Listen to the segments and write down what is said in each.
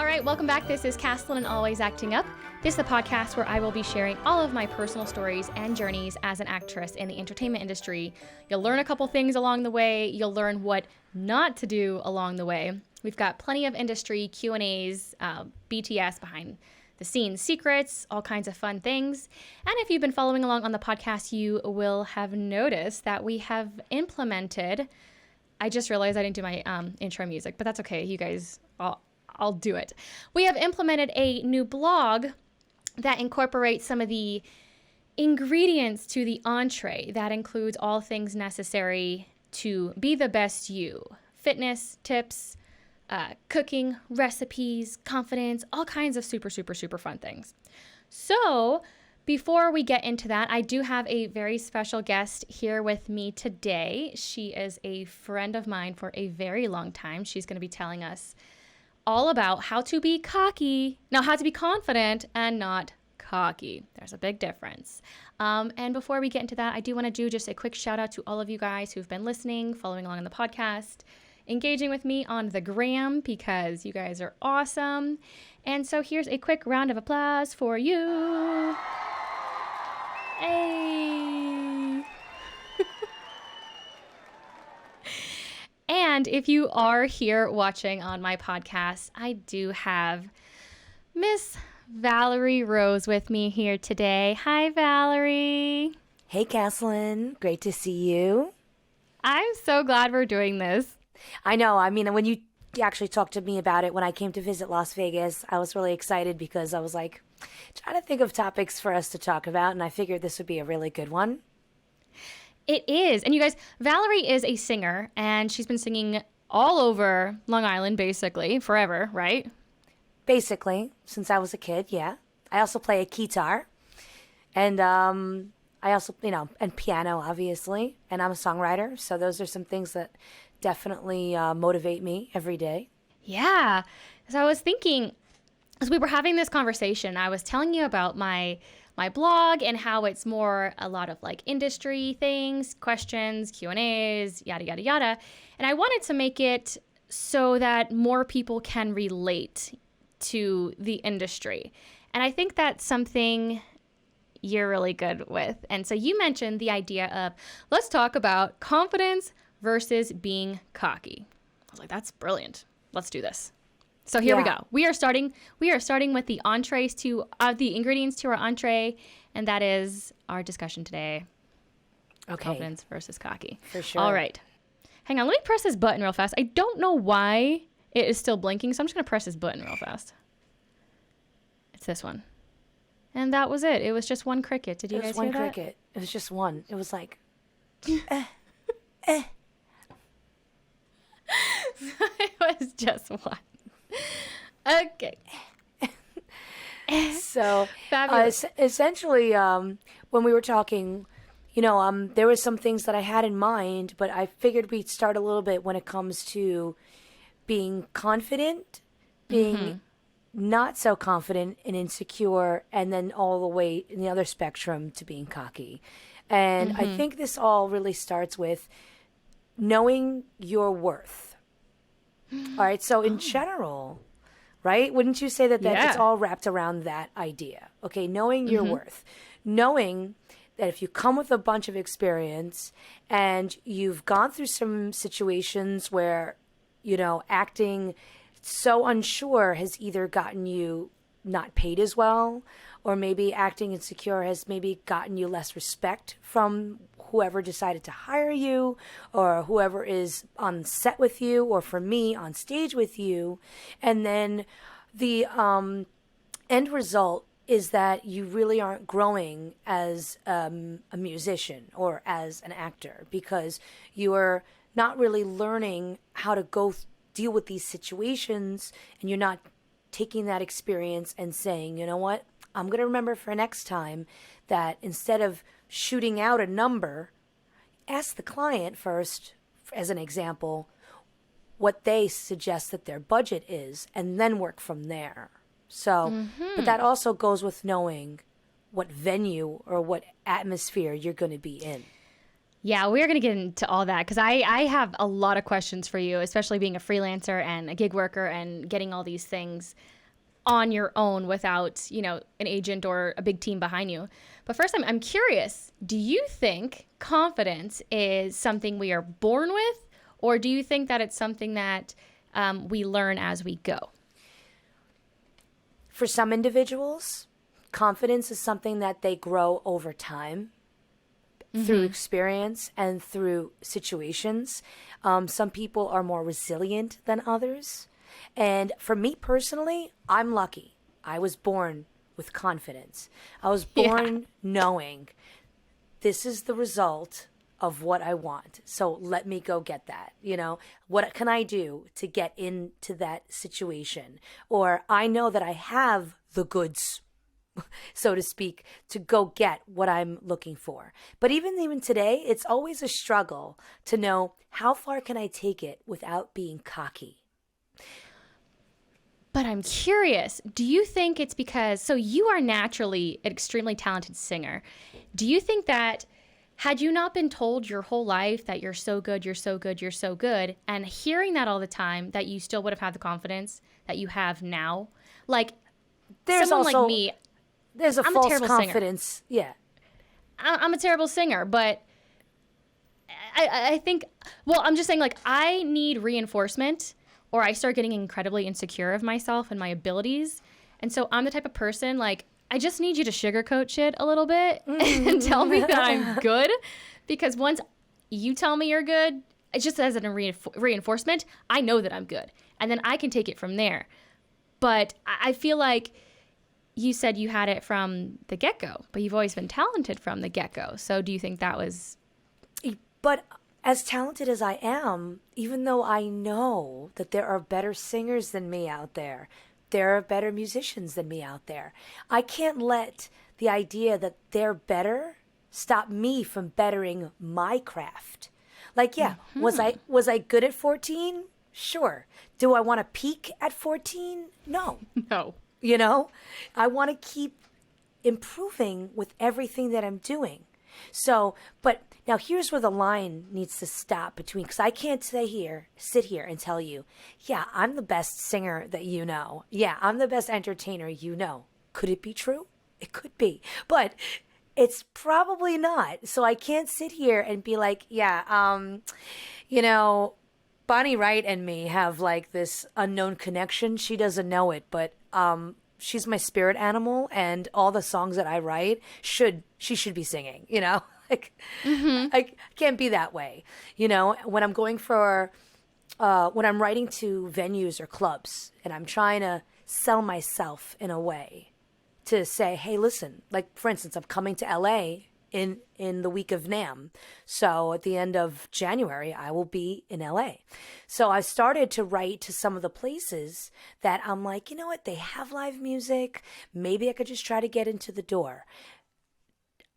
right, welcome back. This is Caslin and Always Acting Up. This is the podcast where I will be sharing all of my personal stories and journeys as an actress in the entertainment industry. You'll learn a couple things along the way. You'll learn what not to do along the way. We've got plenty of industry Q&As, BTS, behind the scenes secrets, all kinds of fun things. And if you've been following along on the podcast, you will have noticed that we have implemented, I just realized I didn't do my intro music, but that's okay. You guys, I'll do it. We have implemented a new blog that incorporates some of the ingredients to the entree. That includes all things necessary to be the best you. Fitness tips, cooking, recipes, confidence, all kinds of super fun things. So before we get into that, I do have a very special guest here with me today. She is a friend of mine for a very long time. She's going to be telling us all about how to be cocky, no, how to be confident and not cocky. There's a big difference. And before we get into that, I do want to do just a quick shout out to all of you guys who've been listening, following along on the podcast, engaging with me on the gram, because you guys are awesome. And so here's a quick round of applause for you. Hey. And if you are here watching on my podcast, I do have Miss Valeri Rose with me here today. Hi, Valerie. Hey, Caslin. Great to see you. I'm so glad we're doing this. I know. I mean, when you actually talked to me about it when I came to visit Las Vegas, I was really excited because I was like trying to think of topics for us to talk about, and I figured this would be a really good one. It is. And you guys, Valerie is a singer, and she's been singing all over Long Island, basically, forever, right? Basically, since I was a kid, yeah. I also play a guitar, and I also, and piano, obviously, and I'm a songwriter, so those are some things that definitely motivate me every day. Yeah. So I was thinking, as we were having this conversation, I was telling you about my blog and how it's more a lot of like industry things, questions, Q&As, yada, yada, yada. And I wanted to make it so that more people can relate to the industry. And I think that's something you're really good with. And so you mentioned the idea of, let's talk about confidence versus being cocky. I was like, that's brilliant. Let's do this. So here we go. We are starting with the entrees to the ingredients to our entree, and that is our discussion today. Okay. Confidence versus cocky. For sure. All right. Hang on, let me press this button real fast. I don't know why it is still blinking, so I'm just going to press this button real fast. It's this one. And that was it. It was just one cricket. Did you guys hear that? It was one cricket. It was just one. It was like, It was just one. Okay. So Fabulous. essentially, when we were talking, there was some things that I had in mind, but I figured we'd start a little bit when it comes to being confident, being not so confident and insecure, and then all the way in the other spectrum to being cocky. And I think this all really starts with knowing your worth. All right. So in general, right? Wouldn't you say that it's all wrapped around that idea? Okay. Knowing your worth, knowing that if you come with a bunch of experience and you've gone through some situations where, acting so unsure has either gotten you not paid as well, or maybe acting insecure has maybe gotten you less respect from whoever decided to hire you, or whoever is on set with you, or for me on stage with you. And then the end result is that you really aren't growing as a musician or as an actor, because you are not really learning how to deal with these situations, and you're not taking that experience and saying, you know what, I'm going to remember for next time that instead of shooting out a number, ask the client first, as an example, what they suggest that their budget is, and then work from there. So, but that also goes with knowing what venue or what atmosphere you're going to be in. Yeah, we're going to get into all that because I have a lot of questions for you, especially being a freelancer and a gig worker and getting all these things. on your own without, an agent or a big team behind you. But first, I'm curious, do you think confidence is something we are born with, or do you think that it's something that we learn as we go? For some individuals, confidence is something that they grow over time through experience and through situations. Some people are more resilient than others. And for me personally, I'm lucky. I was born with confidence. I was born knowing this is the result of what I want. So let me go get that. What can I do to get into that situation? Or I know that I have the goods, so to speak, to go get what I'm looking for. But even today, it's always a struggle to know how far can I take it without being cocky. But I'm curious, do you think it's because, so you are naturally an extremely talented singer. Do you think that had you not been told your whole life that you're so good, you're so good, you're so good, and hearing that all the time, that you still would have had the confidence that you have now? Like, There's someone also, like me, there's a I'm false terrible confidence. Singer. Yeah. I'm a terrible singer, but I think, well, I'm just saying, like, I need reinforcement, or I start getting incredibly insecure of myself and my abilities. And so I'm the type of person, like, I just need you to sugarcoat shit a little bit and tell me that I'm good. Because once you tell me you're good, it's just as a reinforcement, I know that I'm good. And then I can take it from there. But I feel like you said you had it from the get-go, but you've always been talented from the get-go. So do you think that was... But as talented as I am, even though I know that there are better singers than me out there, there are better musicians than me out there, I can't let the idea that they're better stop me from bettering my craft. Like, was I good at 14? Sure. Do I want to peak at 14? No. No. I want to keep improving with everything that I'm doing. So, but now here's where the line needs to stop between, because I can't sit here and tell you, yeah, I'm the best singer that you know. Yeah, I'm the best entertainer you know. Could it be true? It could be, but it's probably not. So I can't sit here and be like, Bonnie Wright and me have like this unknown connection. She doesn't know it, but she's my spirit animal, and all the songs that I write she should be singing, like I can't be that way. When I'm going for, when I'm writing to venues or clubs and I'm trying to sell myself in a way to say, hey, listen, like for instance, I'm coming to LA in the week of NAMM. So at the end of January, I will be in LA. So I started to write to some of the places that I'm like, you know what, they have live music. Maybe I could just try to get into the door.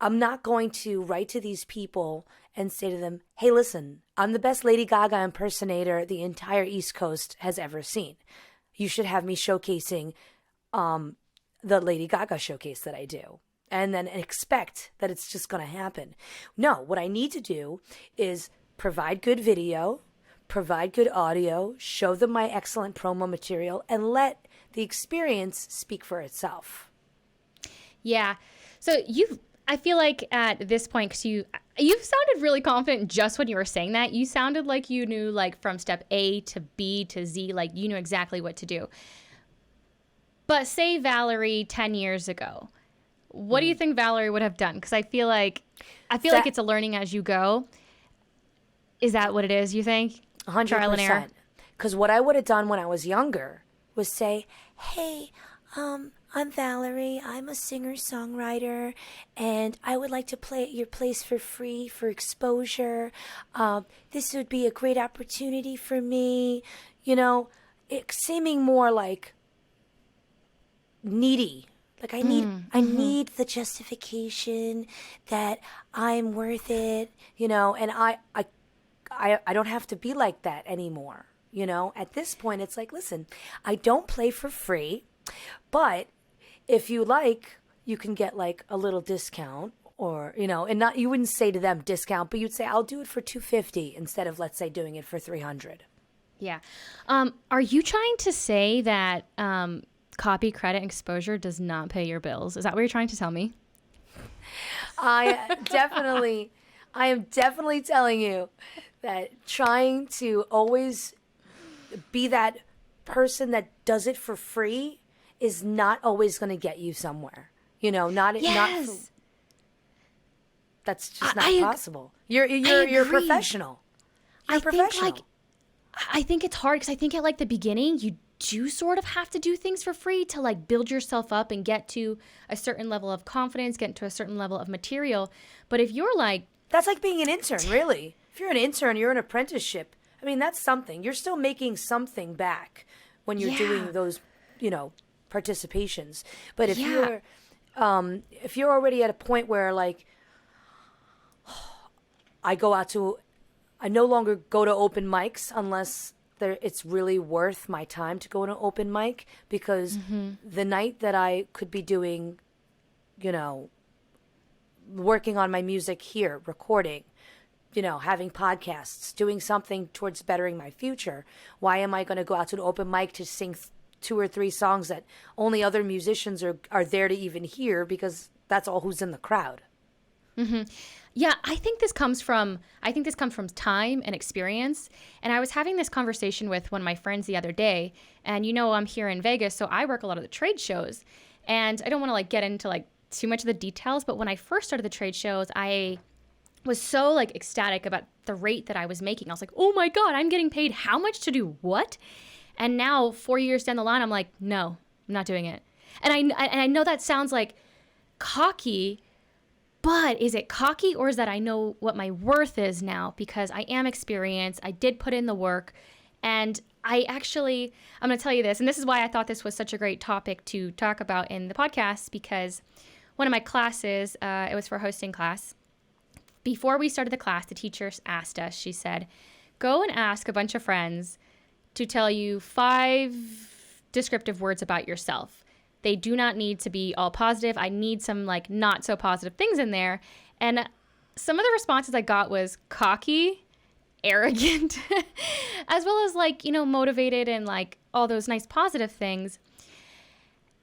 I'm not going to write to these people and say to them, hey, listen, I'm the best Lady Gaga impersonator the entire East Coast has ever seen. You should have me showcasing the Lady Gaga showcase that I do. And then expect that it's just going to happen. No, what I need to do is provide good video, provide good audio, show them my excellent promo material, and let the experience speak for itself. Yeah. So I feel like at this point, because you sounded really confident just when you were saying that. You sounded like you knew, like, from step A to B to Z, like you knew exactly what to do. But say Valerie 10 years ago. What do you think Valerie would have done? Because I feel like it's a learning as you go. Is that what it is, you think? 100%. Trial and error? Because what I would have done when I was younger was say, hey, I'm Valerie. I'm a singer-songwriter, and I would like to play at your place for free for exposure. This would be a great opportunity for me. It seeming more like needy. Like I need the justification that I'm worth it, and I don't have to be like that anymore. At this point, it's like, listen, I don't play for free, but if you like, you can get like a little discount, or and not, you wouldn't say to them discount, but you'd say I'll do it for $250 instead of, let's say, doing it for $300. Yeah. Are you trying to say that copy credit exposure does not pay your bills. Is that what you're trying to tell me? I am definitely telling you that trying to always be that person that does it for free is not always going to get you somewhere. Yes. That's just not possible. You're a professional. You're a professional. I think it's hard because I think at like the beginning you do sort of have to do things for free to like build yourself up and get to a certain level of confidence, get to a certain level of material. But if you're like, that's like being an intern, really. If you're an intern, you're an apprenticeship. I mean, that's something. You're still making something back when you're doing those, participations. But if you're already at a point where like, I no longer go to open mics unless it's really worth my time to go to an open mic, because the night that I could be doing, working on my music here, recording, having podcasts, doing something towards bettering my future, why am I going to go out to an open mic to sing 2 or 3 songs that only other musicians are there to even hear, because that's all who's in the crowd? Mm-hmm. Yeah, I think this comes from time and experience. And I was having this conversation with one of my friends the other day, and I'm here in Vegas, so I work a lot of the trade shows. And I don't want to like get into like too much of the details, but when I first started the trade shows, I was so like ecstatic about the rate that I was making. I was like, "Oh my God, I'm getting paid how much to do what?" And now 4 years down the line, I'm like, "No, I'm not doing it." And I know that sounds like cocky. But is it cocky, or is that I know what my worth is now because I am experienced, I did put in the work, and I'm going to tell you this, and this is why I thought this was such a great topic to talk about in the podcast, because one of my classes, it was for a hosting class. Before we started the class, the teacher asked us, she said, go and ask a bunch of friends to tell you 5 descriptive words about yourself. They do not need to be all positive. I need some like not so positive things in there. And some of the responses I got was cocky, arrogant, as well as like, motivated and like all those nice positive things.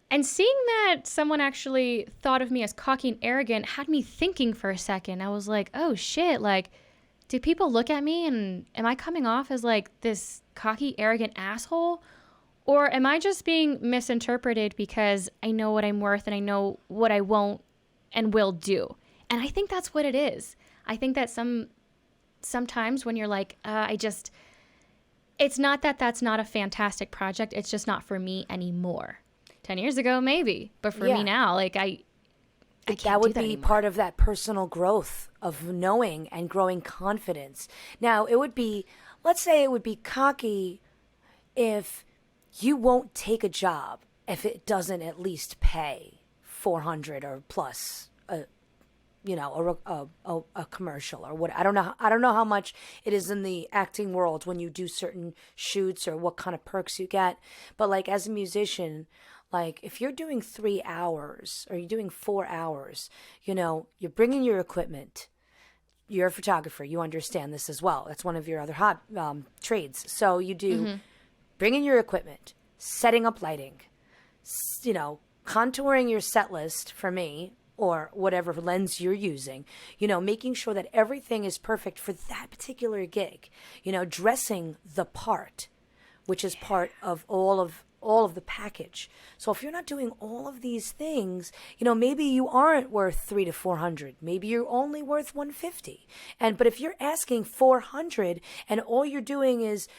And seeing that someone actually thought of me as cocky and arrogant had me thinking for a second. I was like, oh shit, like, do people look at me and am I coming off as like this cocky, arrogant asshole? Or am I just being misinterpreted because I know what I'm worth and I know what I won't and will do? And I think that's what it is. I think that sometimes when you're like, it's not that that's not a fantastic project. It's just not for me anymore. 10 years ago, maybe. But for me now, like I can't that would do that be anymore. part of that personal growth of knowing and growing confidence. Now, let's say it would be cocky if you won't take a job if it doesn't at least pay $400 or plus a commercial or what. I don't know how much it is in the acting world when you do certain shoots or what kind of perks you get. But like as a musician, like if you're doing 3 hours or you're doing 4 hours, you're bringing your equipment. You're a photographer. You understand this as well. That's one of your other hot trades. So you do bringing your equipment, setting up lighting, contouring your set list for me or whatever lens you're using, making sure that everything is perfect for that particular gig, dressing the part, which is part of all of the package. So if you're not doing all of these things, maybe you aren't worth 300 to 400. Maybe you're only worth 150. But if you're asking 400 and all you're doing is,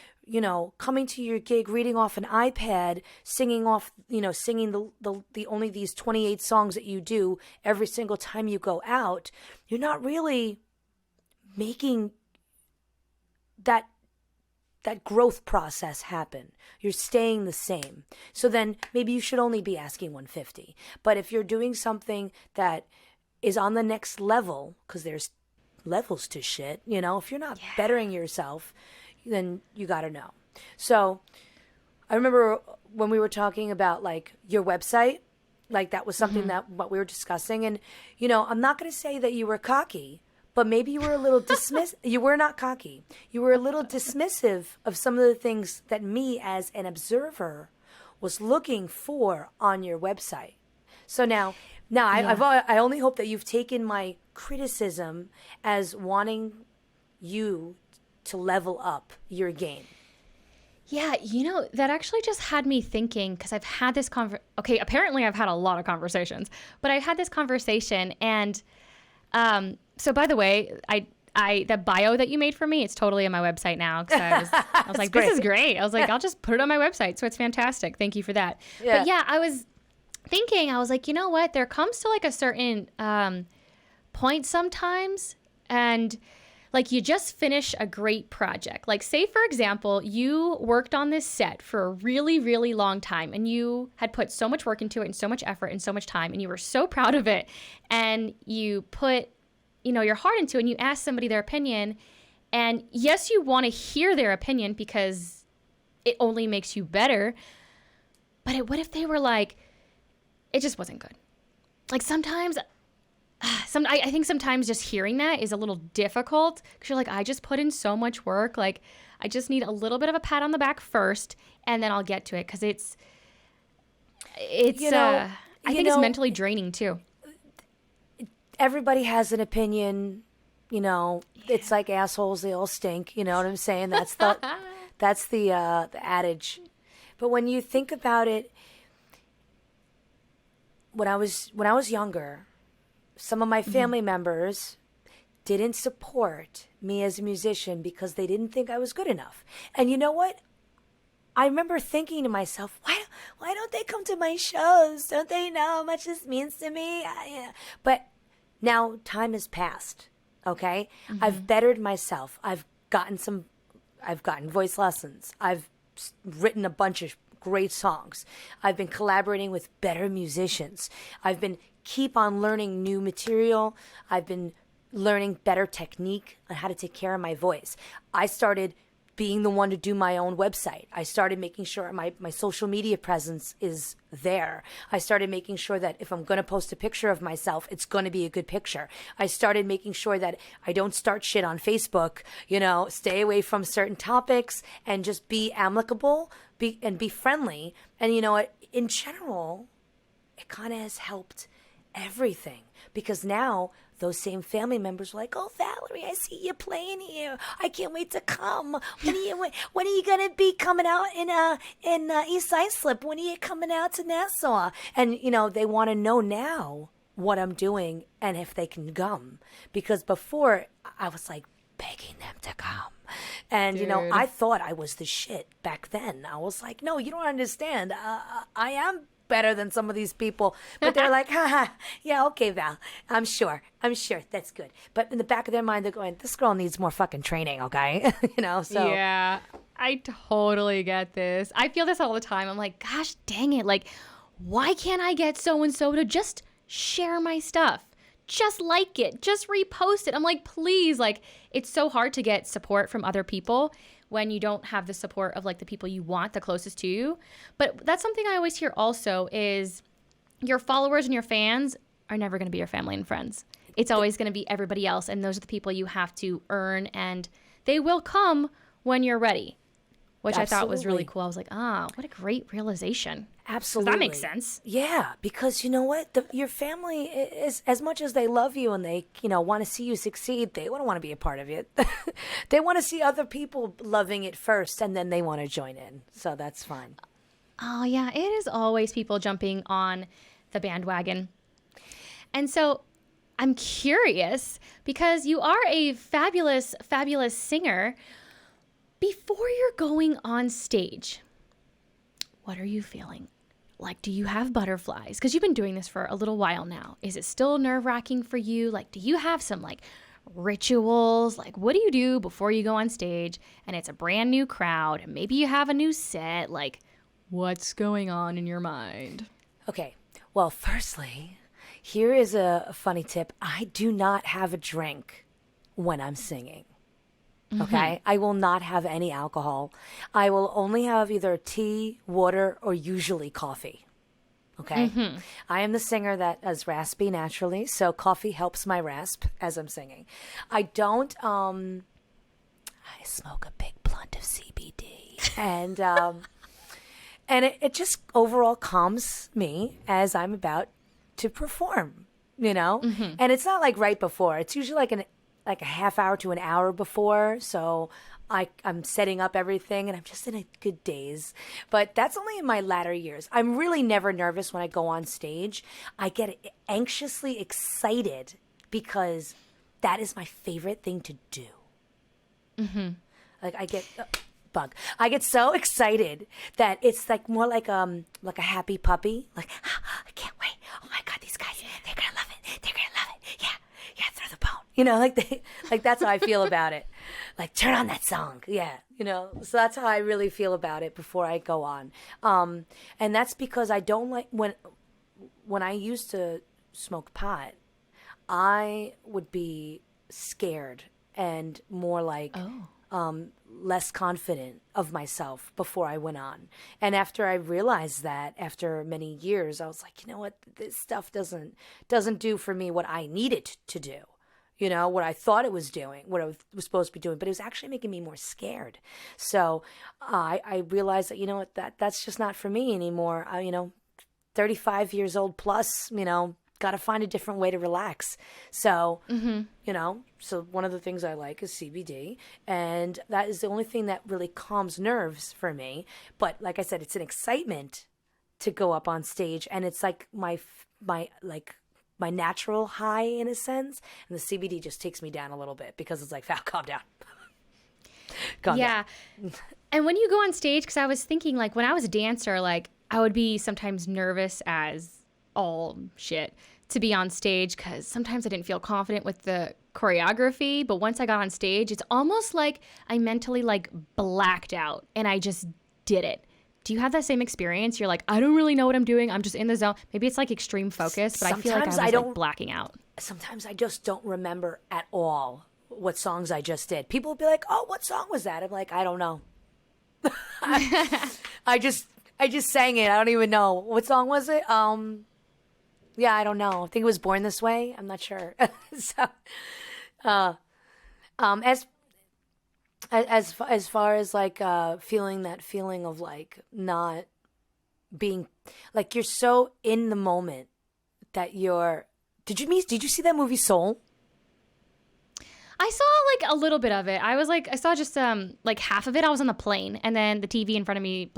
coming to your gig, reading off an iPad, singing the only these 28 songs that you do every single time you go out, you're not really making that growth process happen. You're staying the same. So then maybe you should only be asking 150. But if you're doing something that is on the next level, because there's levels to shit, if you're not bettering yourself, then you got to know. So I remember when we were talking about like your website, like that was something that what we were discussing. And, I'm not going to say that you were cocky, but maybe you were a little you were not cocky. You were a little dismissive of some of the things that me as an observer was looking for on your website. So now I only hope that you've taken my criticism as wanting you to level up your game. Yeah, that actually just had me thinking, because I've had this okay, apparently I've had a lot of conversations, but I had this conversation, and so by the way, the bio that you made for me, it's totally on my website now. Because I was like, this is great. I was like, I'll just put it on my website. So it's fantastic. Thank you for that. Yeah. But yeah, I was thinking, I was like, you know what? There comes to like a certain point sometimes, and like you just finish a great project. Like say, for example, you worked on this set for a really, really long time, and you had put so much work into it and so much effort and so much time, and you were so proud of it, and you put your heart into it, and you ask somebody their opinion, and yes, you want to hear their opinion because it only makes you better. But what if they were like, it just wasn't good? Like sometimes, I think sometimes just hearing that is a little difficult, because you're like, I just put in so much work. Like I just need a little bit of a pat on the back first, and then I'll get to it, because it's I think it's mentally draining too. Everybody has an opinion, It's like assholes, they all stink. You know what I'm saying? That's the adage. But when you think about it, when I was younger, some of my family members didn't support me as a musician because they didn't think I was good enough. And you know what? I remember thinking to myself, why don't they come to my shows? Don't they know how much this means to me? But now time has passed, okay? Mm-hmm. I've bettered myself. I've gotten voice lessons. I've written a bunch of great songs. I've been collaborating with better musicians. I've been keep on learning new material. I've been learning better technique on how to take care of my voice. I started being the one to do my own website. I started making sure my social media presence is there. I started making sure that if I'm going to post a picture of myself, it's going to be a good picture. I started making sure that I don't start shit on Facebook, stay away from certain topics and just be amicable, be friendly. And in general, it kind of has helped everything, because now those same family members were like, "Oh, Valerie, I see you playing here. I can't wait to come. When are you gonna be coming out in East Islip? When are you coming out to Nassau?" And they want to know now what I'm doing and if they can come, because before I was like begging them to come. And Dude. I thought I was the shit back then. I was like, "No, you don't understand. I am better than some of these people." But they're like, haha, yeah, okay, Val, I'm sure that's good. But in the back of their mind, they're going, this girl needs more fucking training, okay? So yeah, I totally get this. I feel this all the time. I'm like, gosh dang it, like, why can't I get so and so to just share my stuff, just like it, just repost it? I'm like, please. Like, it's so hard to get support from other people when you don't have the support of like the people you want, the closest to you. But that's something I always hear also, is your followers and your fans are never going to be your family and friends. It's always going to be everybody else. And those are the people you have to earn, and they will come when you're ready, which Absolutely. I thought was really cool. I was like, what a great realization. Absolutely. That makes sense. Yeah, because you know what? Your family is, as much as they love you and they, want to see you succeed, they don't want to be a part of it. They want to see other people loving it first, and then they want to join in. So that's fine. Oh, yeah. It is always people jumping on the bandwagon. And so I'm curious, because you are a fabulous, fabulous singer. Before you're going on stage, what are you feeling? Like, do you have butterflies? Because you've been doing this for a little while now. Is it still nerve-wracking for you? Like, do you have some, like, rituals? Like, what do you do before you go on stage and it's a brand new crowd and maybe you have a new set? Like, what's going on in your mind? Okay. Well, firstly, here is a funny tip. I do not have a drink when I'm singing. Okay. Mm-hmm. I will not have any alcohol. I will only have either tea, water, or usually coffee. Okay. Mm-hmm. I am the singer that is raspy naturally, so coffee helps my rasp as I'm singing. I don't, I smoke a big blunt of CBD And it just overall calms me as I'm about to perform, And it's not like right before. It's usually like a half hour to an hour before. So I'm setting up everything and I'm just in a good daze. But that's only in my latter years. I'm really never nervous when I go on stage. I get anxiously excited because that is my favorite thing to do. Like I get I get so excited that it's like more like a happy puppy. Like I can't wait. Oh my God, these guys, they're gonna love it. They're gonna love it. Yeah, throw the bone. Like that's how I feel about it. Like turn on that song. Yeah, So that's how I really feel about it before I go on. And that's because I don't like when I used to smoke pot, I would be scared and more like less confident of myself before I went on. And after I realized that, after many years, I was like, you know what, this stuff doesn't do for me what I needed to do. What I thought it was doing, what I was supposed to be doing, but it was actually making me more scared. So I realized that, that's just not for me anymore. 35 years old plus, got to find a different way to relax. So, so one of the things I like is CBD, and that is the only thing that really calms nerves for me. But like I said, it's an excitement to go up on stage, and it's like my natural high in a sense, and the CBD just takes me down a little bit because it's like, calm down. Calm down. And when you go on stage, because I was thinking, like, when I was a dancer, like, I would be sometimes nervous as all shit to be on stage because sometimes I didn't feel confident with the choreography. But once I got on stage, it's almost like I mentally like blacked out and I just did it. Do you have that same experience? You're like, I don't really know what I'm doing. I'm just in the zone. Maybe it's like extreme focus, but I feel like I was like blacking out. Sometimes I just don't remember at all what songs I just did. People will be like, oh, what song was that? I'm like, I don't know. I just sang it. I don't even know. What song was it? Yeah, I don't know. I think it was Born This Way. I'm not sure. So, as far as like feeling that feeling of like not being like you're so in the moment that you're. Did you see that movie Soul? I saw like a little bit of it. I saw just like half of it. I was on the plane, and then the TV in front of me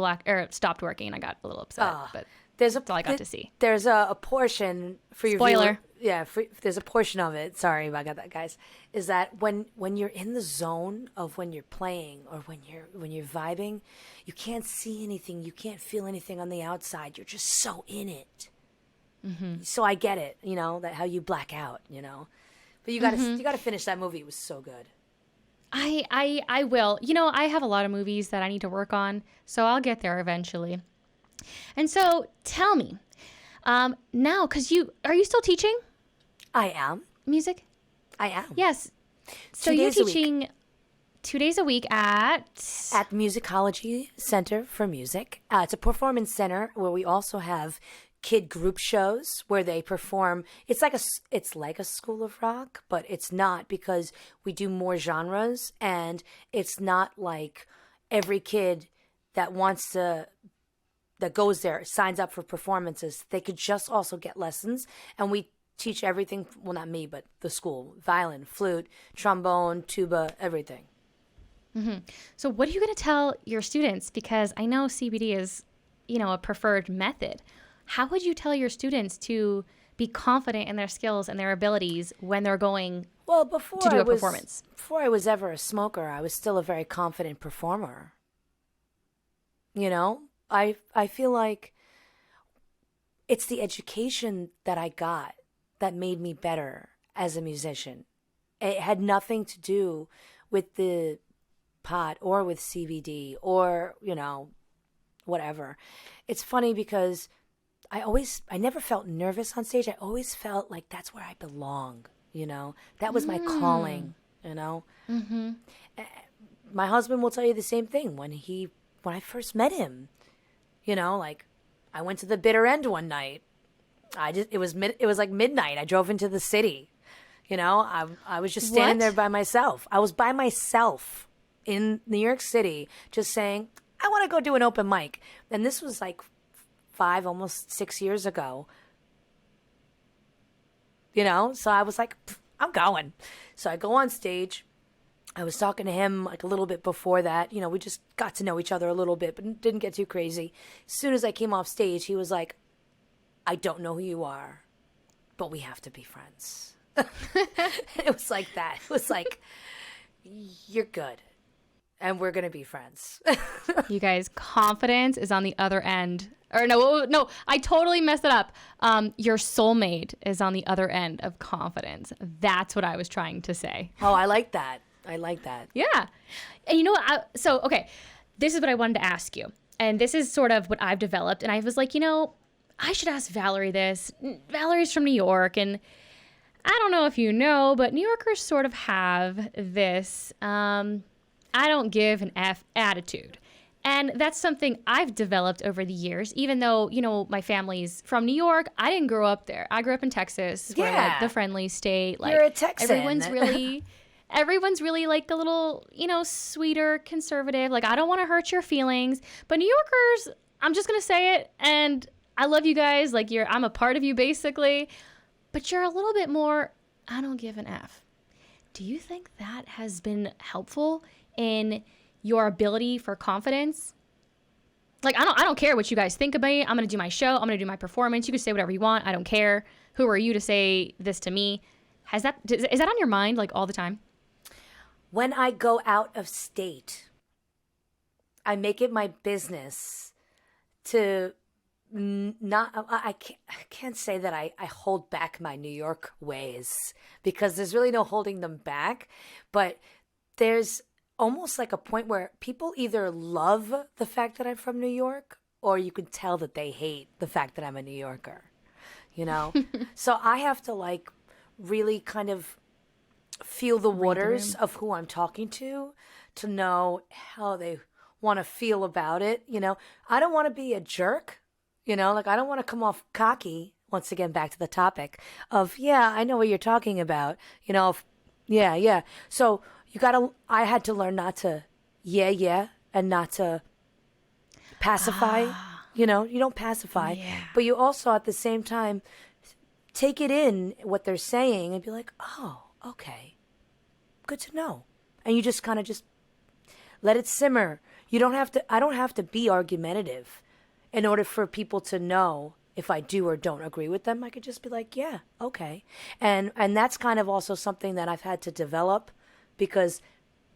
stopped working, and I got a little upset. But that's all I got to see. There's a portion for your spoiler. There's a portion of it. Sorry about that, guys. Is that when you're in the zone of when you're playing or when you're vibing, you can't see anything, you can't feel anything on the outside. You're just so in it. Mm-hmm. So I get it, that how you black out, But you gotta finish that movie. It was so good. I will. I have a lot of movies that I need to work on, so I'll get there eventually. And so tell me, now, because are you still teaching? I am. Music? I am. Yes. So you're teaching 2 days a week at Musicology Center for Music. It's a performance center where we also have kid group shows where they perform. It's like a School of Rock, but it's not, because we do more genres, and it's not like every kid that goes there signs up for performances. They could just also get lessons, and we teach everything. Well, not me, but the school: violin, flute, trombone, tuba, everything. Mm-hmm. So what are you going to tell your students? Because I know CBD is, a preferred method. How would you tell your students to be confident in their skills and their abilities when they're going to do a performance? Before I was ever a smoker, I was still a very confident performer. I feel like it's the education that I got that made me better as a musician. It had nothing to do with the pot or with CBD or, whatever. It's funny because I never felt nervous on stage. I always felt like that's where I belong, That was my calling, Mm-hmm. My husband will tell you the same thing. When I first met him, like I went to the bitter end one night. It was like midnight. I drove into the city. I was just standing there by myself. I was by myself in New York City just saying, I want to go do an open mic. And this was like 5, almost 6 years ago. You know, so I was like, I'm going. So I go on stage. I was talking to him like a little bit before that. You know, we just got to know each other a little bit, but didn't get too crazy. As soon as I came off stage, he was like, I don't know who you are, but we have to be friends. It was like that. It was like, you're good, and we're going to be friends. You guys, confidence is on the other end. Or no, I totally messed it up. Your soulmate is on the other end of confidence. That's what I was trying to say. Oh, I like that. I like that. Yeah. And you know what? Okay, this is what I wanted to ask you. And this is sort of what I've developed. And I was like, I should ask Valerie this. Valerie's from New York. And I don't know if you know, but New Yorkers sort of have this I don't give an F attitude. And that's something I've developed over the years, even though, my family's from New York. I didn't grow up there. I grew up in Texas, where like the friendly state. Like, you're a Texan. Everyone's really like a little, sweeter, conservative. Like, I don't want to hurt your feelings. But New Yorkers, I'm just going to say it. And I love you guys. Like, I'm a part of you, basically. But you're a little bit more, I don't give an F. Do you think that has been helpful in your ability for confidence? Like, I don't care what you guys think about me. I'm going to do my show. I'm going to do my performance. You can say whatever you want. I don't care. Who are you to say this to me? Is that on your mind like all the time? When I go out of state, I make it my business to I can't say that I hold back my New York ways, because there's really no holding them back. But there's almost like a point where people either love the fact that I'm from New York, or you can tell that they hate the fact that I'm a New Yorker, So I have to like really kind of feel the waters of who I'm talking to know how they want to feel about it. I don't want to be a jerk, like I don't want to come off cocky. Once again, back to the topic of, I know what you're talking about, yeah. So I had to learn not to, and not to pacify, you don't pacify, but you also at the same time take it in what they're saying and be like, oh, okay, good to know. And you just kind of just let it simmer. I don't have to be argumentative in order for people to know if I do or don't agree with them. I could just be like, yeah, okay. And that's kind of also something that I've had to develop, because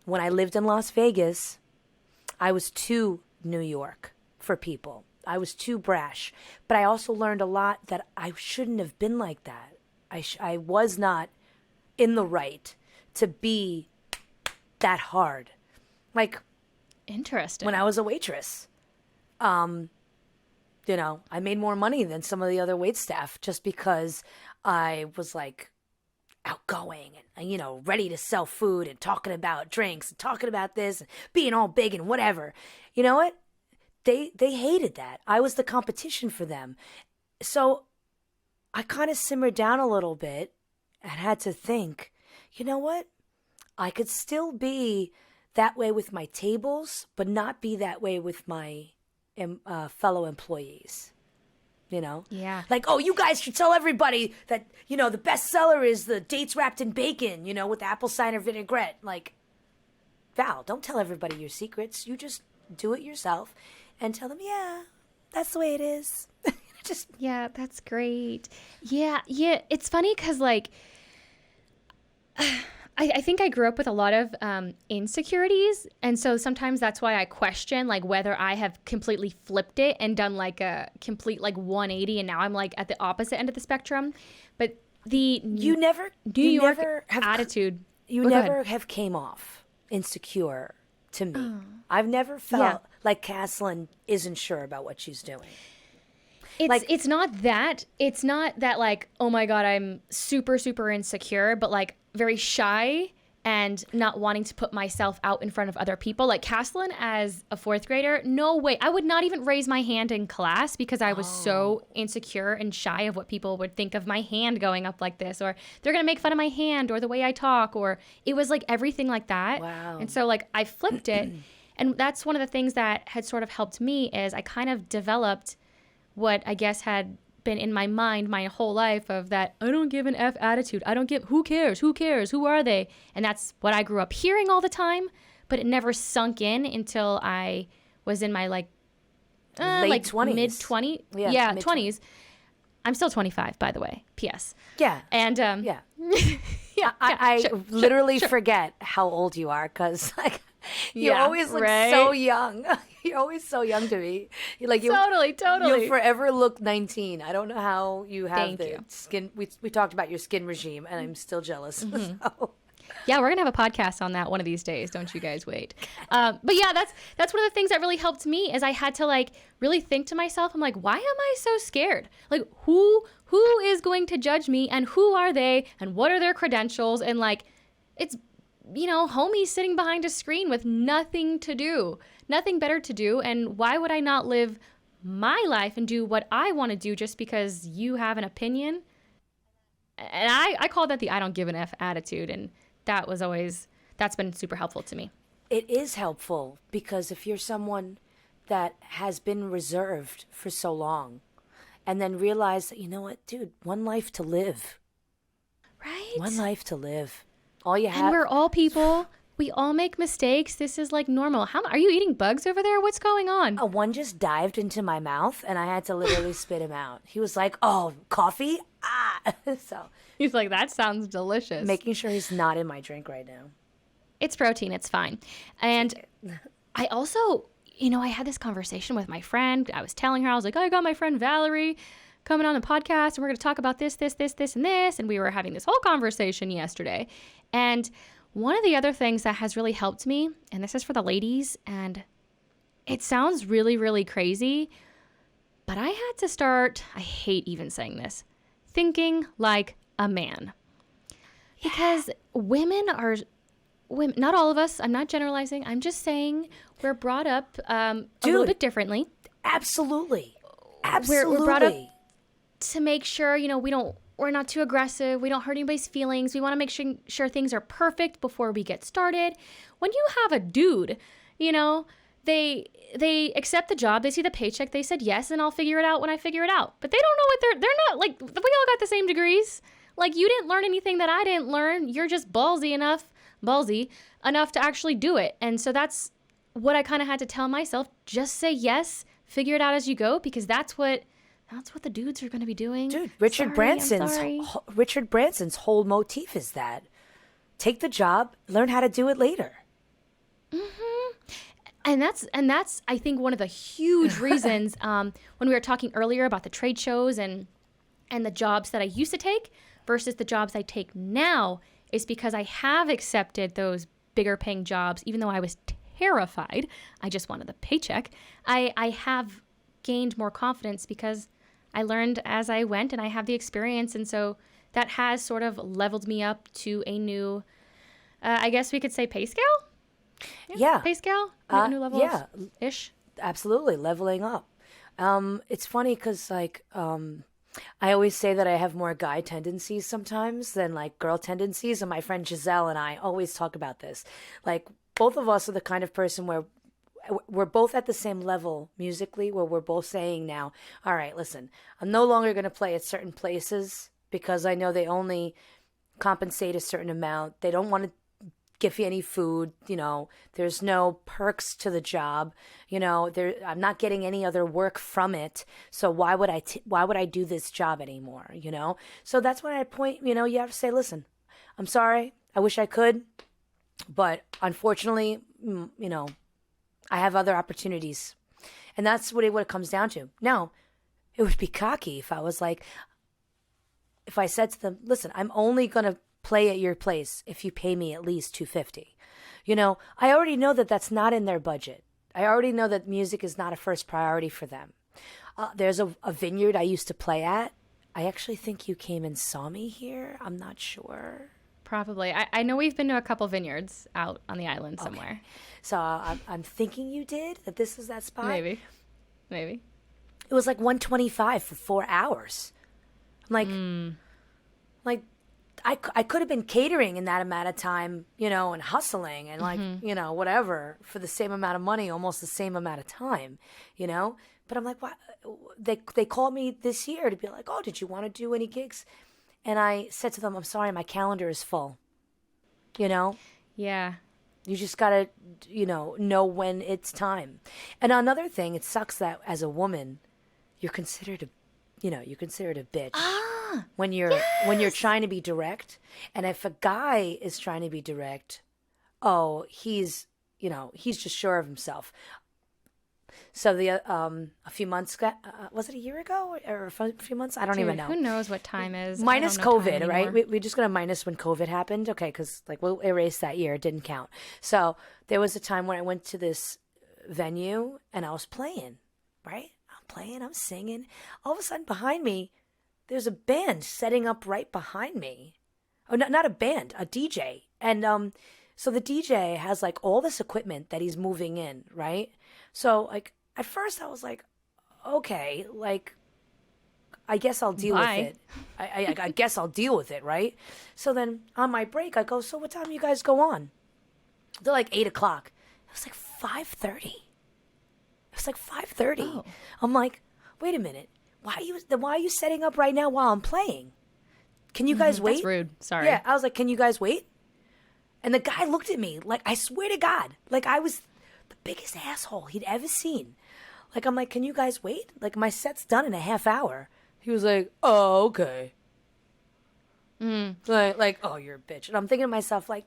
when I lived in Las Vegas, I was too New York for people. I was too brash. But I also learned a lot that I shouldn't have been like that. I was not in the right to be that hard. Like, interesting. When I was a waitress, I made more money than some of the other wait staff just because I was like outgoing and, ready to sell food and talking about drinks and talking about this and being all big and whatever. You know what? They hated that. I was the competition for them. So I kind of simmered down a little bit and had to think, you know what? I could still be that way with my tables, but not be that way with my fellow employees. Yeah. Like, oh, you guys should tell everybody that, the best seller is the dates wrapped in bacon, with apple cider vinaigrette. Like, Val, don't tell everybody your secrets. You just do it yourself and tell them, yeah, that's the way it is. Yeah, that's great. Yeah. It's funny because, like, I think I grew up with a lot of insecurities. And so sometimes that's why I question, like, whether I have completely flipped it and done, like, a complete, like, 180. And now I'm, like, at the opposite end of the spectrum. But the New York attitude. You never have came off insecure to me. Oh. I've never felt like Caslin isn't sure about what she's doing. It's not that. It's not that, like, oh my God, I'm super, super insecure, but, like, very shy and not wanting to put myself out in front of other people. Like, Caslin as a 4th grader, no way. I would not even raise my hand in class because I was so insecure and shy of what people would think of my hand going up like this, or they're going to make fun of my hand or the way I talk, or it was like everything like that. Wow. And so, like, I flipped it. And that's one of the things that had sort of helped me is I kind of developed what I guess had been in my mind my whole life of that I don't give an F attitude. I don't give, who cares? Who cares? Who are they? And that's what I grew up hearing all the time, but it never sunk in until I was in my late 20s. mid 20s. Yeah, 20s. I'm still 25, by the way. P.S. Yeah. And yeah. yeah, I sure, literally sure. forget how old you are because like you Yeah, always look right? so young. You're always so young to me. You're like Totally. You'll forever look 19. I don't know how you have Thank the you. skin. We talked about your skin regime, and I'm still jealous. So. Yeah, we're gonna have a podcast on that one of these days. Don't you guys wait? But yeah, that's one of the things that really helped me is I had to like really think to myself. I'm like, why am I so scared? Like, who is going to judge me, and who are they, and what are their credentials? And like, it's homies sitting behind a screen with nothing to do, nothing better to do, and why would I not live my life and do what I want to do just because you have an opinion? And I call that the I don't give an F attitude, and that's been super helpful to me. It is helpful because if you're someone that has been reserved for so long and then realize that, you know what, dude, one life to live. Right? One life to live. All you have. And we're all people. We all make mistakes. This is like normal. Are you eating bugs over there? What's going on? One just dived into my mouth and I had to literally spit him out. He was like, oh, coffee? Ah. So He's like, that sounds delicious. making sure he's not in my drink right now. It's protein. It's fine. And I also, I had this conversation with my friend. I was telling her, I was like, I got my friend Valerie coming on the podcast and we're going to talk about this, and this. And we were having this whole conversation yesterday. And one of the other things that has really helped me, and this is for the ladies, and it sounds really, really crazy, but I had to start, I hate even saying this, thinking like a man. Because women, not all of us, I'm not generalizing, I'm just saying we're brought up a little bit differently. Absolutely. We're brought up to make sure, we're not too aggressive. We don't hurt anybody's feelings. We want to make sure things are perfect before we get started. When you have a dude, they accept the job. They see the paycheck. They said yes, and I'll figure it out when I figure it out. But they don't know they're not like, we all got the same degrees. Like, you didn't learn anything that I didn't learn. You're just ballsy enough to actually do it. And so that's what I kind of had to tell myself. Just say yes, figure it out as you go, because that's what the dudes are going to be doing. Dude, Richard Branson's whole motif is that. Take the job, learn how to do it later. Mm-hmm. And that's I think one of the huge reasons when we were talking earlier about the trade shows and the jobs that I used to take versus the jobs I take now is because I have accepted those bigger paying jobs, even though I was terrified. I just wanted the paycheck. I have gained more confidence because I learned as I went and I have the experience. And so that has sort of leveled me up to a new, I guess we could say pay scale? Yeah. Pay scale? A new level ish? Absolutely. Leveling up. It's funny because like, I always say that I have more guy tendencies sometimes than like girl tendencies. And my friend Giselle and I always talk about this. Like, both of us are the kind of person where we're both at the same level musically, where we're both saying now, all right, listen, I'm no longer going to play at certain places because I know they only compensate a certain amount. They don't want to give you any food. There's no perks to the job. I'm not getting any other work from it. So why would I do this job anymore? So that's when I point, you have to say, listen, I'm sorry. I wish I could, but unfortunately, I have other opportunities. And that's what it comes down to. Now, it would be cocky if I was like, if I said to them, listen, I'm only going to play at your place if you pay me at least $250. I already know that that's not in their budget. I already know that music is not a first priority for them. There's a vineyard I used to play at. I actually think you came and saw me here. I'm not sure. Probably. I know we've been to a couple vineyards out on the island somewhere. Okay. So I'm thinking you did, that this was that spot. Maybe. It was like $125 for 4 hours. I'm like, I could have been catering in that amount of time, and hustling and like, whatever for the same amount of money, almost the same amount of time, But I'm like, why? They called me this year to be like, oh, did you want to do any gigs? And I said to them, I'm sorry, my calendar is full. Yeah. You just got to, know when it's time. And another thing, it sucks that as a woman, you're considered a bitch when you're trying to be direct. And if a guy is trying to be direct, he's just sure of himself. So a few months, was it a year ago or a few months? I don't even know. Who knows what time is? Minus COVID, right? We're just going to minus when COVID happened. Okay, because we'll erase that year. It didn't count. So there was a time when I went to this venue and I was playing, right? I'm singing. All of a sudden behind me, there's a band setting up right behind me. Oh, not a band, a DJ. And so the DJ has like all this equipment that he's moving in, right? So like at first I was like, okay, like I guess I'll deal with it. I guess I'll deal with it, right? So then on my break I go, so what time do you guys go on? They're like 8:00. It was like 5:30. It was like 5:30. Oh. I'm like, wait a minute. Why are you setting up right now while I'm playing? Can you guys wait? That's rude. Sorry. Yeah, I was like, can you guys wait? And the guy looked at me like, I swear to God, like I was the biggest asshole he'd ever seen. Like, I'm like, can you guys wait? Like, my set's done in a half hour. He was like, oh, okay. Like, oh, you're a bitch. And I'm thinking to myself, like,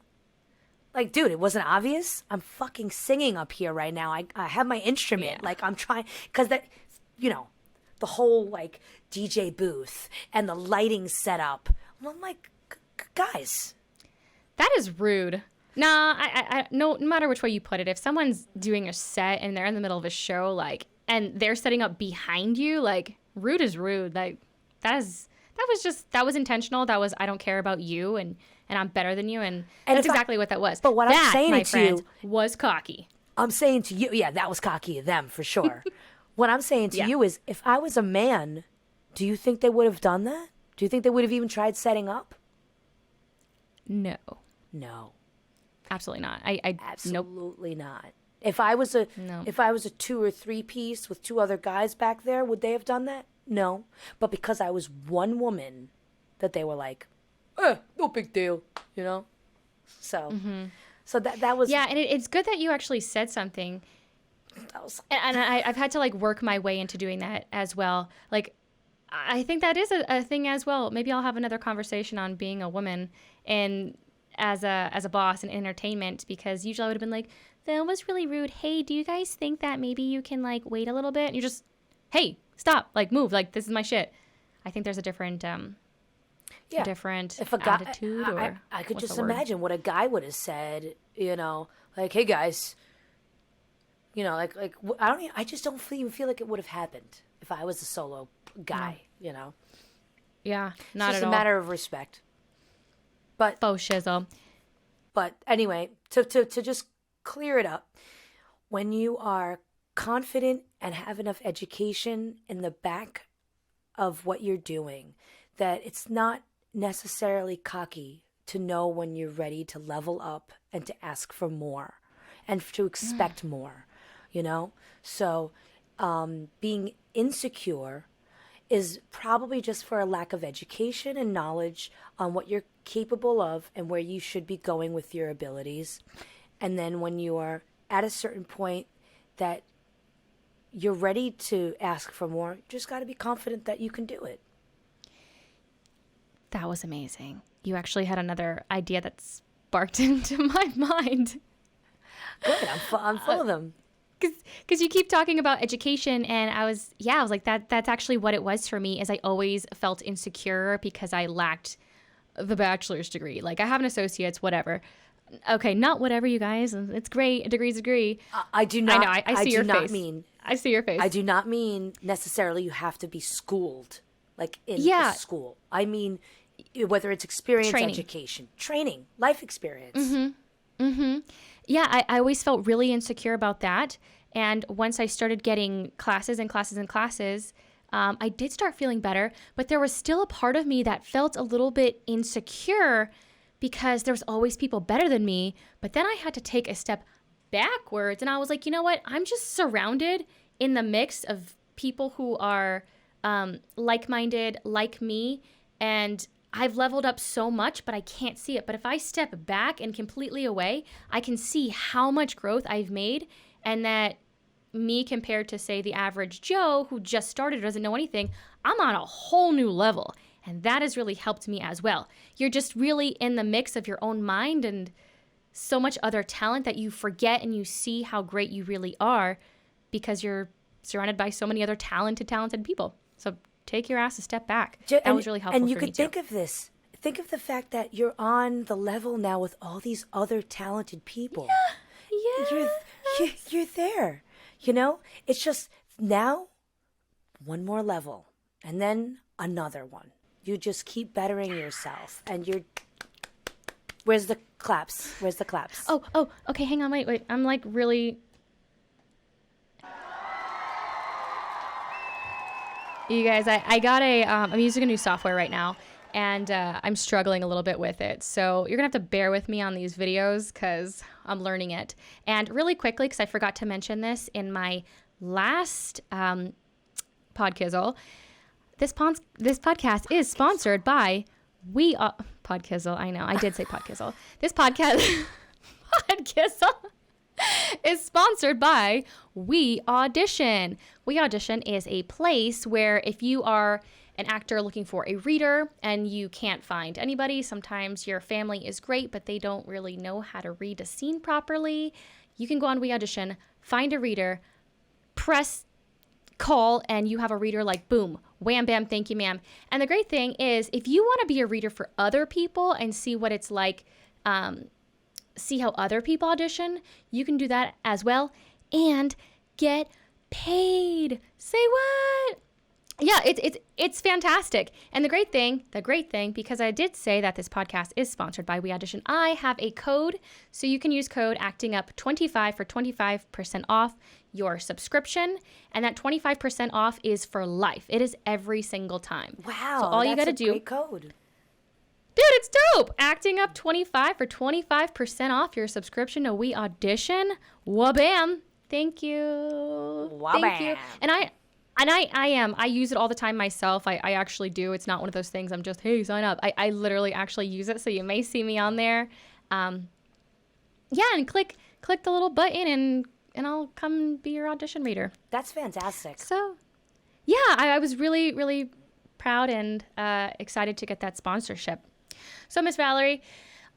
dude, it wasn't obvious. I'm fucking singing up here right now. I have my instrument. Yeah. Like, I'm trying, because that, the whole, like, DJ booth and the lighting setup. I'm like, guys. That is rude. Nah, I no matter which way you put it, if someone's doing a set and they're in the middle of a show, like, and they're setting up behind you, like, rude is rude. Like, that was intentional. That was, I don't care about you and I'm better than you. And that's exactly what that was. But what I'm saying my to friend, you was cocky. I'm saying to you, yeah, that was cocky of them for sure. What I'm saying to you is, if I was a man, do you think they would have done that? Do you think they would have even tried setting up? No. Absolutely not. I absolutely not. If I was a 2 or 3 piece with 2 other guys back there, would they have done that? No. But because I was one woman, that they were like, no big deal, So, so that was. Yeah, and it's good that you actually said something. And I've had to like work my way into doing that as well. Like, I think that is a thing as well. Maybe I'll have another conversation on being a woman and as a boss in entertainment, because usually I would have been like, that was really rude. Hey, do you guys think that maybe you can like wait a little bit? And you're just, hey, stop, like move, like this is my shit. I think there's a different if a guy, attitude. I could just imagine what a guy would have said. Like, hey guys, I just don't even feel like it would have happened if I was a solo guy. Yeah, it's not just at all. It's a matter of respect. But faux shizzle. But anyway, to just clear it up, when you are confident and have enough education in the back of what you're doing, that it's not necessarily cocky to know when you're ready to level up and to ask for more and to expect more, So being insecure is probably just for a lack of education and knowledge on what you're capable of and where you should be going with your abilities. And then when you are at a certain point that you're ready to ask for more, you just got to be confident that you can do it. That was amazing. You actually had another idea that sparked into my mind. Good. I'm full of them. Because you keep talking about education, and I was like, that's actually what it was for me, is I always felt insecure because I lacked the bachelor's degree. Like, I have an associate's, whatever. Okay, not whatever, you guys. It's great. A degree's a degree. I do not. I know. I see your face. I see your face. I do not mean necessarily you have to be schooled, like in a school. I mean, whether it's experience, education, training, life experience. Yeah, I always felt really insecure about that. And once I started getting classes and classes and classes, I did start feeling better, but there was still a part of me that felt a little bit insecure because there was always people better than me. But then I had to take a step backwards, and I was like, you know what? I'm just surrounded in the mix of people who are like-minded, like me, and I've leveled up so much, but I can't see it. But if I step back and completely away, I can see how much growth I've made, and that me compared to, say, the average Joe who just started or doesn't know anything, I'm on a whole new level. And that has really helped me as well. You're just really in the mix of your own mind and so much other talent that you forget, and you see how great you really are because you're surrounded by so many other talented people. So take your ass a step back. That was really helpful. And you for me could think of this. Think of the fact that you're on the level now with all these other talented people. Yeah. You're there. You know, it's just now one more level and then another one. You just keep bettering yourself, and you're. Where's the claps? Where's the claps? Oh, okay, hang on, wait. I'm like really. You guys, I got I'm using a new software right now, and I'm struggling a little bit with it. So you're going to have to bear with me on these videos because I'm learning it. And really quickly, because I forgot to mention this in my last podkizzle, this podcast is sponsored by Podkizzle. I know, I did say podkizzle. This podcast podkizzle is sponsored by WeAudition. WeAudition is a place where if you are an actor looking for a reader and you can't find anybody, sometimes your family is great, but they don't really know how to read a scene properly, you can go on WeAudition, find a reader, press call, and you have a reader like boom, wham, bam, thank you, ma'am. And the great thing is if you want to be a reader for other people and see what it's like, see how other people audition, you can do that as well and get paid. Say what? Yeah, it's fantastic. And the great thing, because I did say that this podcast is sponsored by WeAudition, I have a code, so you can use code ActingUp25 for 25% off your subscription, and that 25% off is for life. It is every single time. Wow, so all you got to do, great code. dude, it's dope. ActingUp25 for 25% off your subscription to WeAudition. Wabam. Thank you. Wabam. Thank you. And I use it all the time myself. I actually do. It's not one of those things I'm just, hey, sign up. I literally actually use it, so you may see me on there. And click the little button and I'll come be your audition reader. That's fantastic. So, yeah, I was really, really proud and excited to get that sponsorship. So, Miss Valerie,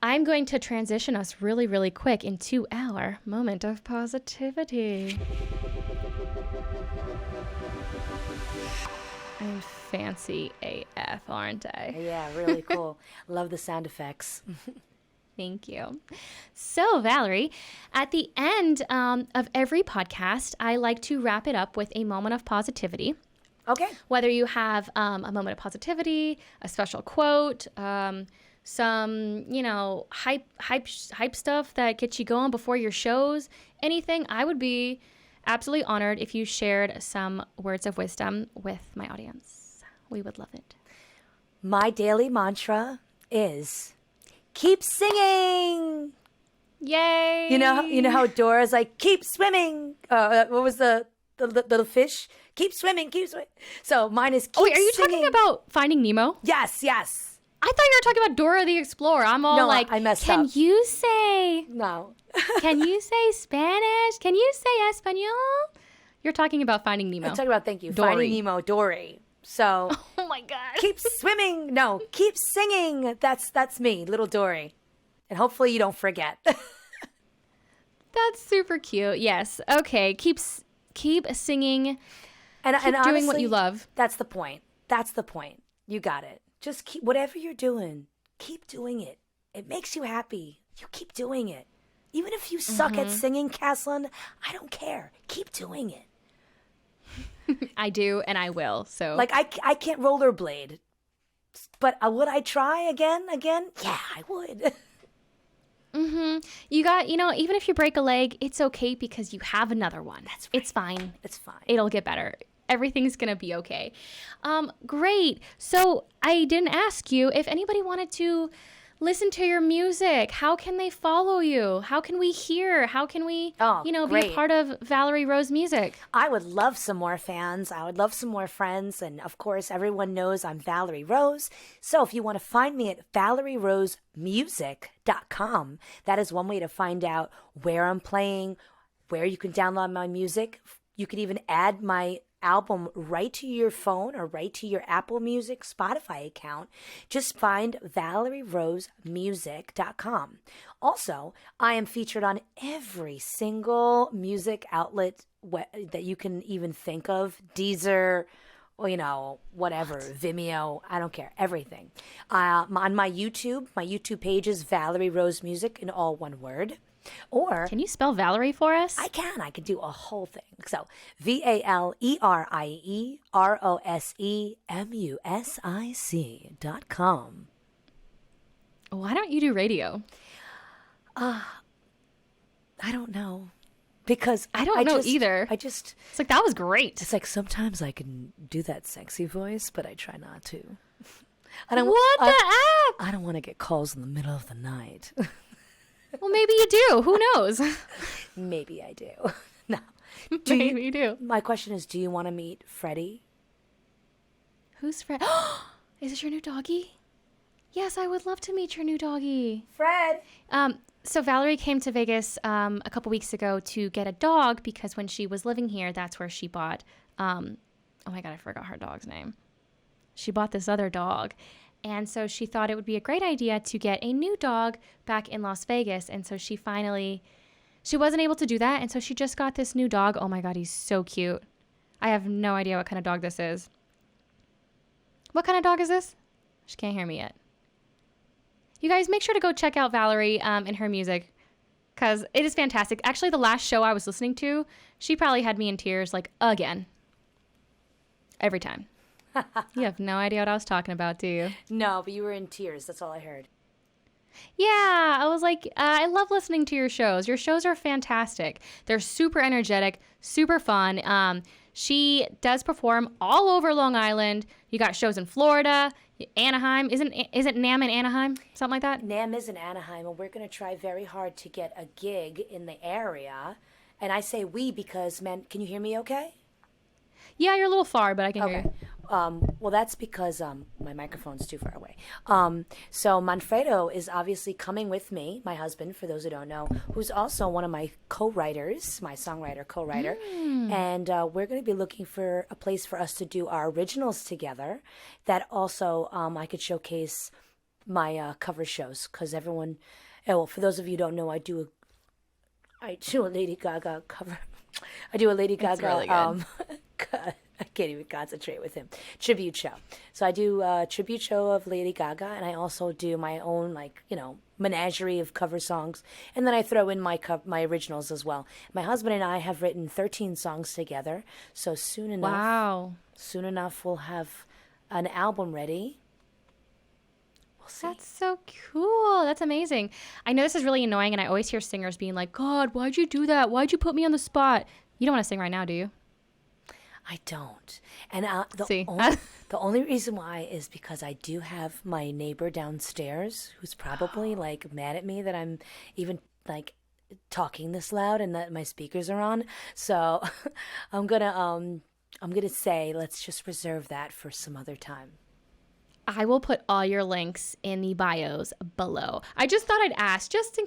I'm going to transition us really, really quick into our moment of positivity. I'm fancy AF, aren't I? Yeah, really cool. Love the sound effects. Thank you. So, Valerie, at the end of every podcast, I like to wrap it up with a moment of positivity. Okay. Whether you have a moment of positivity, a special quote, some, hype stuff that gets you going before your shows, anything, I would be absolutely honored if you shared some words of wisdom with my audience. We would love it. My daily mantra is keep singing. Yay! You know how Dora's like, keep swimming. What was the little fish? Keep swimming, keep swimming. So mine is keep singing. Wait, are you talking about Finding Nemo? Yes. I thought you were talking about Dora the Explorer. I'm all like, I messed up. Can you say... No. Can you say Spanish? Can you say Espanol? You're talking about Finding Nemo. I'm talking about, thank you, Dory. Finding Nemo, Dory. So... Oh my God. Keep swimming. No, keep singing. That's me, little Dory. And hopefully you don't forget. That's super cute. Yes. Okay. Keep singing. And doing honestly, what you love. That's the point. You got it. Just keep whatever you're doing. Keep doing it. It makes you happy. You keep doing it. Even if you suck at singing, Caslin, I don't care. Keep doing it. I do, and I will. So, like, I can't rollerblade, but would I try again? Yeah, I would. You got, even if you break a leg, it's okay because you have another one. That's right. It's fine. It's fine. It'll get better. Everything's going to be okay. Great. So I didn't ask you if anybody wanted to listen to your music. How can they follow you? How can we hear? How can we, be a part of Valeri Rose music? I would love some more fans. I would love some more friends. And of course, everyone knows I'm Valeri Rose. So if you want to find me at ValeriRoseMusic.com, that is one way to find out where I'm playing, where you can download my music. You can even add my album right to your phone or right to your Apple Music, Spotify account. Just find ValeriRoseMusic.com. Also, I am featured on every single music outlet that you can even think of. Deezer, whatever, Vimeo, I don't care, everything. On my YouTube page is Valeri Rose Music in all one word. Or can you spell Valerie for us? I can do a whole thing. So ValeriRoseMusic.com. Why don't you do radio? I don't know. Because I don't know either. It's like, that was great. It's like sometimes I can do that sexy voice, but I try not to. What the app? I don't want to get calls in the middle of the night. Well, maybe you do. Who knows? Maybe I do. No. Maybe you do. My question is, do you want to meet Freddie? Who's Fred? Is this your new doggy? Yes, I would love to meet your new doggy. Fred! So Valerie came to Vegas a couple weeks ago to get a dog because when she was living here, that's where she bought, oh my God, I forgot her dog's name. She bought this other dog. And so she thought it would be a great idea to get a new dog back in Las Vegas. And so she wasn't able to do that. And so she just got this new dog. Oh my God, he's so cute. I have no idea what kind of dog this is. What kind of dog is this? She can't hear me yet. You guys, make sure to go check out Valerie and her music because it is fantastic. Actually, the last show I was listening to, she probably had me in tears like again. Every time. You have no idea what I was talking about, do you? No, but you were in tears. That's all I heard. Yeah, I was like, I love listening to your shows. Your shows are fantastic. They're super energetic, super fun. She does perform all over Long Island. You got shows in Florida, Anaheim. Is it NAMM in Anaheim? Something like that? NAMM is in Anaheim, and we're going to try very hard to get a gig in the area. And I say we because, man, can you hear me okay? Yeah, you're a little far, but I can hear you. Well, that's because my microphone's too far away. So Manfredo is obviously coming with me, my husband, for those who don't know, who's also one of my co-writers, my songwriter, co-writer. And we're going to be looking for a place for us to do our originals together that also I could showcase my cover shows because everyone, for those of you who don't know, I do a Lady Gaga cover. I do a Lady Gaga. Really good. I can't even concentrate with him. Tribute show. So I do a tribute show of Lady Gaga, and I also do my own, menagerie of cover songs. And then I throw in my originals as well. My husband and I have written 13 songs together. So soon enough, we'll have an album ready. We'll see. That's so cool. That's amazing. I know this is really annoying, and I always hear singers being like, God, why'd you do that? Why'd you put me on the spot? You don't want to sing right now, do you? I don't. And the only reason why is because I do have my neighbor downstairs who's probably mad at me that I'm even talking this loud and that my speakers are on. So I'm gonna say let's just reserve that for some other time. I will put all your links in the bios below. I just thought I'd ask just in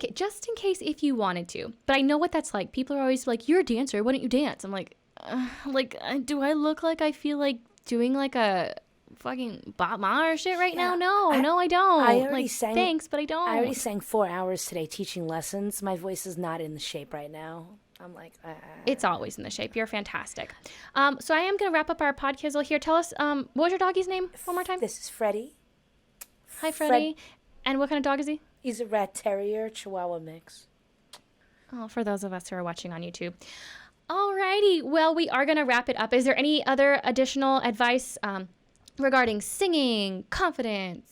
case if you wanted to. But I know what that's like. People are always like, "You're a dancer. Why don't you dance?" I'm like, do I look like I feel like doing a fucking Bob Marley shit right now? No, I don't. I already sang. Thanks, but I don't. I already sang 4 hours today teaching lessons. My voice is not in the shape right now. I'm like, It's always in the shape. You're fantastic. So I am going to wrap up our podcast here. Tell us, what was your doggy's name one more time? This is Freddie. Hi, Freddie. And what kind of dog is he? He's a rat terrier Chihuahua mix. Oh, for those of us who are watching on YouTube. Alrighty, well, we are going to wrap it up. Is there any other additional advice regarding singing, confidence,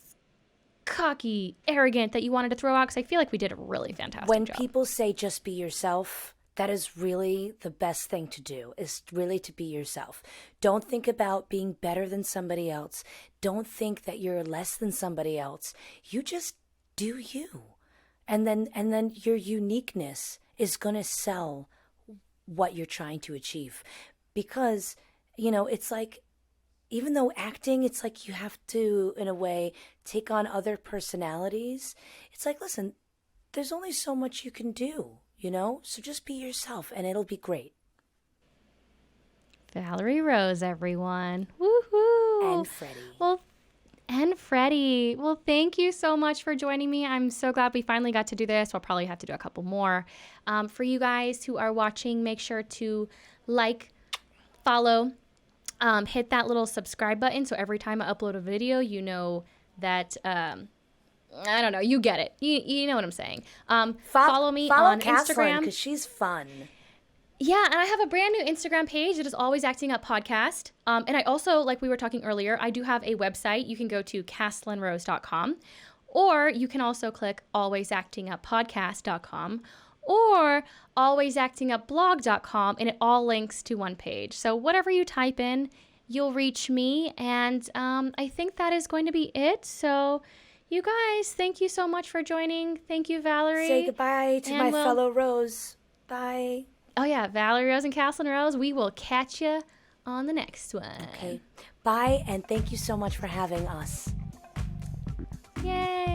cocky, arrogant that you wanted to throw out? Because I feel like we did a really fantastic job. When people say just be yourself, that is really the best thing to do, is really to be yourself. Don't think about being better than somebody else. Don't think that you're less than somebody else. You just do you. And then your uniqueness is going to sell what you're trying to achieve. Because, it's like, even though acting, it's like you have to, in a way, take on other personalities. It's like, listen, there's only so much you can do. So just be yourself and it'll be great. Valeri Rose, everyone. Woohoo! And Freddie. Well, thank you so much for joining me. I'm so glad we finally got to do this. We'll probably have to do a couple more. For you guys who are watching, make sure to like, follow, hit that little subscribe button. So every time I upload a video, you know that... I don't know. You get it. You know what I'm saying. Follow me on Instagram because she's fun. Yeah, and I have a brand new Instagram page. It is Always Acting Up Podcast. And I also, like we were talking earlier, I do have a website. You can go to castlinrose.com, or you can also click alwaysactinguppodcast.com or alwaysactingupblog.com, and it all links to one page. So whatever you type in, you'll reach me. And I think that is going to be it. So... you guys, thank you so much for joining. Thank you, Valerie. Say goodbye to my fellow Rose. Bye. Oh, yeah, Valeri Rose and Castlin Rose. We will catch you on the next one. Okay. Bye, and thank you so much for having us. Yay.